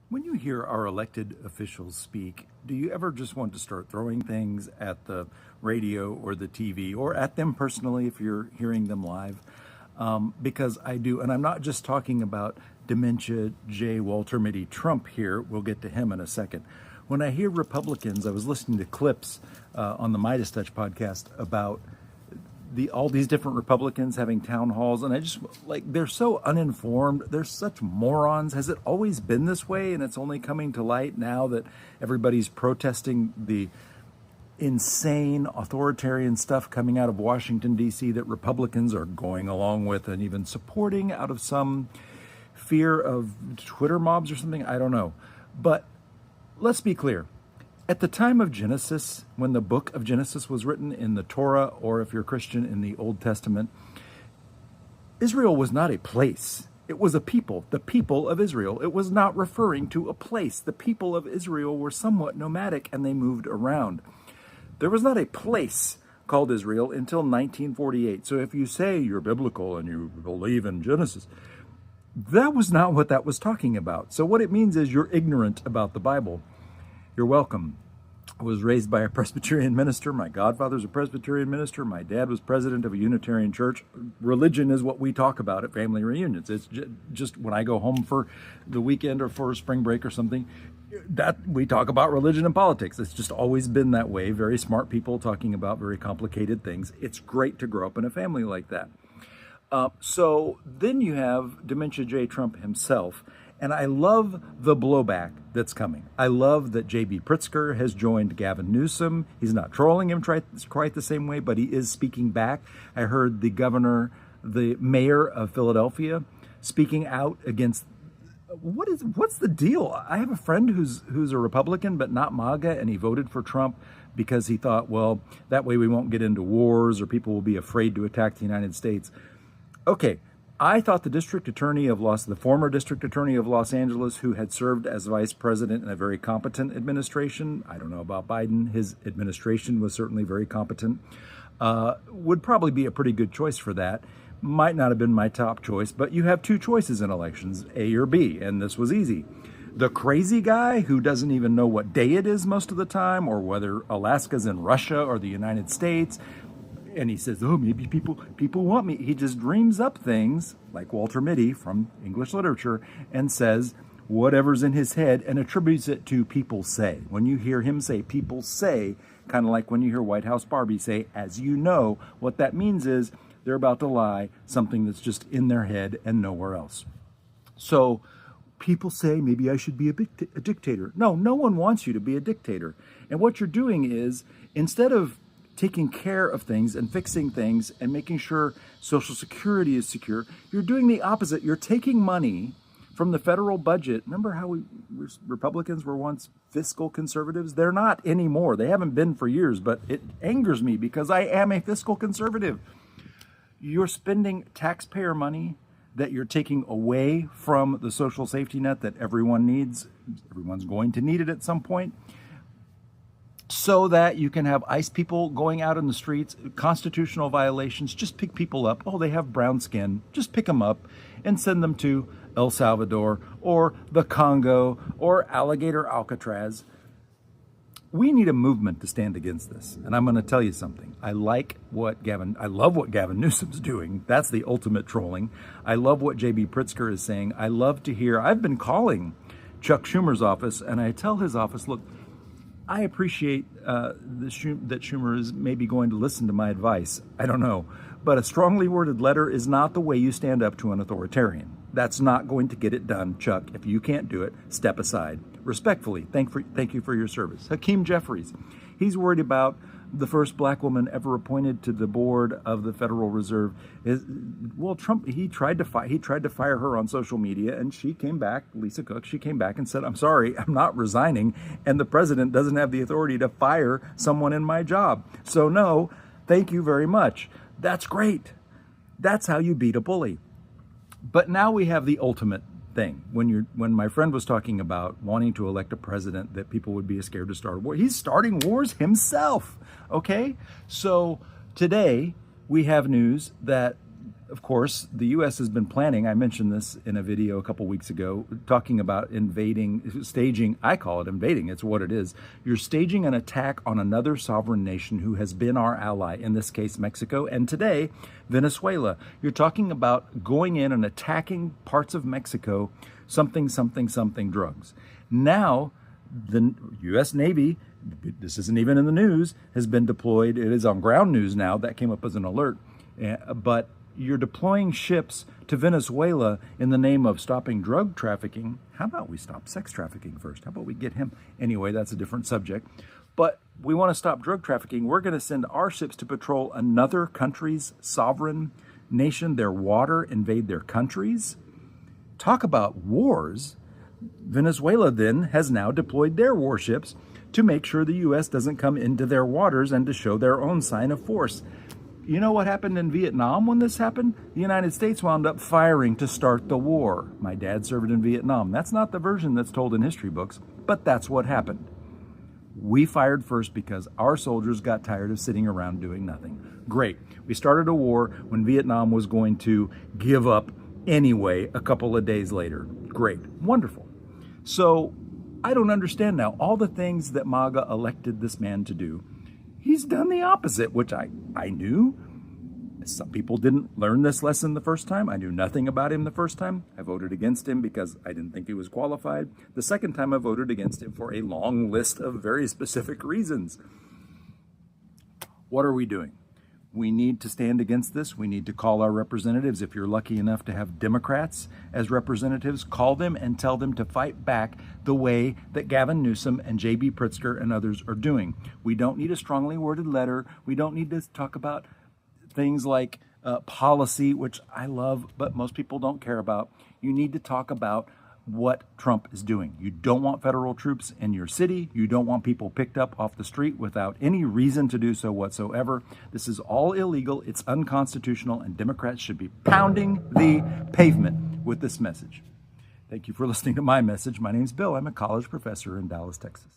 When you hear our elected officials speak, do you ever just want to start throwing things at the radio or the TV or at them personally if you're hearing them live? Because I do, and I'm not just talking about dementia J. Walter Mitty Trump here. We'll get to him in a second. When I hear Republicans, I was listening to clips on the Midas Touch podcast about all these different Republicans having town halls, and I just they're so uninformed. They're such morons. Has it always been this way? And it's only coming to light now that everybody's protesting the insane authoritarian stuff coming out of Washington, D.C. that Republicans are going along with and even supporting out of some fear of Twitter mobs or something. I don't know. But let's be clear. At the time of Genesis, when the book of Genesis was written in the Torah, or if you're Christian, in the Old Testament, Israel was not a place. It was a people, the people of Israel. It was not referring to a place. The people of Israel were somewhat nomadic and they moved around. There was not a place called Israel until 1948. So if you say you're biblical and you believe in Genesis, that was not what that was talking about. So what it means is you're ignorant about the Bible. You're welcome. I was raised by a Presbyterian minister. My godfather's a Presbyterian minister. My dad was president of a Unitarian church. Religion is what we talk about at family reunions. It's just when I go home for the weekend or for spring break or something, that we talk about religion and politics. It's just always been that way. Very smart people talking about very complicated things. It's great to grow up in a family like that. So then you have Dementia J. Trump himself. And I love the blowback that's coming. I love that J.B. Pritzker has joined Gavin Newsom. He's not trolling him quite the same way, but he is speaking back. I heard the mayor of Philadelphia, speaking out against what's the deal? I have a friend who's a Republican, but not MAGA, and he voted for Trump because he thought, well, that way we won't get into wars or people will be afraid to attack the United States. Okay. I thought the former district attorney of Los Angeles, who had served as vice president in a very competent administration, I don't know about Biden, his administration was certainly very competent, would probably be a pretty good choice for that. Might not have been my top choice, but you have two choices in elections, A or B, and this was easy. The crazy guy who doesn't even know what day it is most of the time, or whether Alaska's in Russia or the United States, and he says, oh, maybe people want me. He just dreams up things like Walter Mitty from English literature and says whatever's in his head and attributes it to people say. When you hear him say people say, kind of like when you hear White House Barbie say, as you know, what that means is they're about to lie something that's just in their head and nowhere else. So people say maybe I should be a dictator. No one wants you to be a dictator. And what you're doing is, instead of taking care of things and fixing things and making sure Social Security is secure, you're doing the opposite. You're taking money from the federal budget. Remember how Republicans were once fiscal conservatives? They're not anymore. They haven't been for years, but it angers me because I am a fiscal conservative. You're spending taxpayer money that you're taking away from the social safety net that everyone needs. Everyone's going to need it at some point, so that you can have ICE people going out in the streets, constitutional violations, just pick people up. Oh, they have brown skin. Just pick them up and send them to El Salvador or the Congo or Alligator Alcatraz. We need a movement to stand against this. And I'm going to tell you something. I love what Gavin Newsom's doing. That's the ultimate trolling. I love what J.B. Pritzker is saying. I love to hear. I've been calling Chuck Schumer's office, and I tell his office, look, I appreciate that Schumer is maybe going to listen to my advice. I don't know. But a strongly worded letter is not the way you stand up to an authoritarian. That's not going to get it done, Chuck. If you can't do it, step aside. Respectfully, thank you for your service. Hakeem Jeffries, he's worried about the first black woman ever appointed to the board of the Federal Reserve. Trump, he tried to fire her on social media, and she came back, Lisa Cook, she came back and said, I'm sorry, I'm not resigning, and the president doesn't have the authority to fire someone in my job. So no, thank you very much. That's great. That's how you beat a bully. But now we have the ultimate thing. When my friend was talking about wanting to elect a president that people would be scared to start a war, he's starting wars himself. Okay? So today we have news that of course, the U.S. has been planning, I mentioned this in a video a couple weeks ago, talking about staging, I call it invading, it's what it is. You're staging an attack on another sovereign nation who has been our ally, in this case, Mexico, and today, Venezuela. You're talking about going in and attacking parts of Mexico, something drugs. Now, the U.S. Navy, this isn't even in the news, has been deployed. It is on ground news now. That came up as an alert. But you're deploying ships to Venezuela in the name of stopping drug trafficking. How about we stop sex trafficking first? How about we get him? Anyway, that's a different subject. But we want to stop drug trafficking. We're going to send our ships to patrol another country's sovereign nation, their water, invade their countries. Talk about wars. Venezuela then has now deployed their warships to make sure the U.S. doesn't come into their waters and to show their own sign of force. You know what happened in Vietnam when this happened? The United States wound up firing to start the war. My dad served in Vietnam. That's not the version that's told in history books, but that's what happened. We fired first because our soldiers got tired of sitting around doing nothing. Great. We started a war when Vietnam was going to give up anyway a couple of days later. Great. Wonderful. So I don't understand now. All the things that MAGA elected this man to do, he's done the opposite, which I knew. Some people didn't learn this lesson the first time. I knew nothing about him the first time. I voted against him because I didn't think he was qualified. The second time I voted against him for a long list of very specific reasons. What are we doing? We need to stand against this. We need to call our representatives. If you're lucky enough to have Democrats as representatives, call them and tell them to fight back the way that Gavin Newsom and J.B. Pritzker and others are doing. We don't need a strongly worded letter. We don't need to talk about things like policy, which I love, but most people don't care about. You need to talk about what Trump is doing. You don't want federal troops in your city. You don't want people picked up off the street without any reason to do so whatsoever. This is all illegal. It's unconstitutional, and Democrats should be pounding the pavement with this message. Thank you for listening to my message. My name's Bill. I'm a college professor in Dallas, Texas.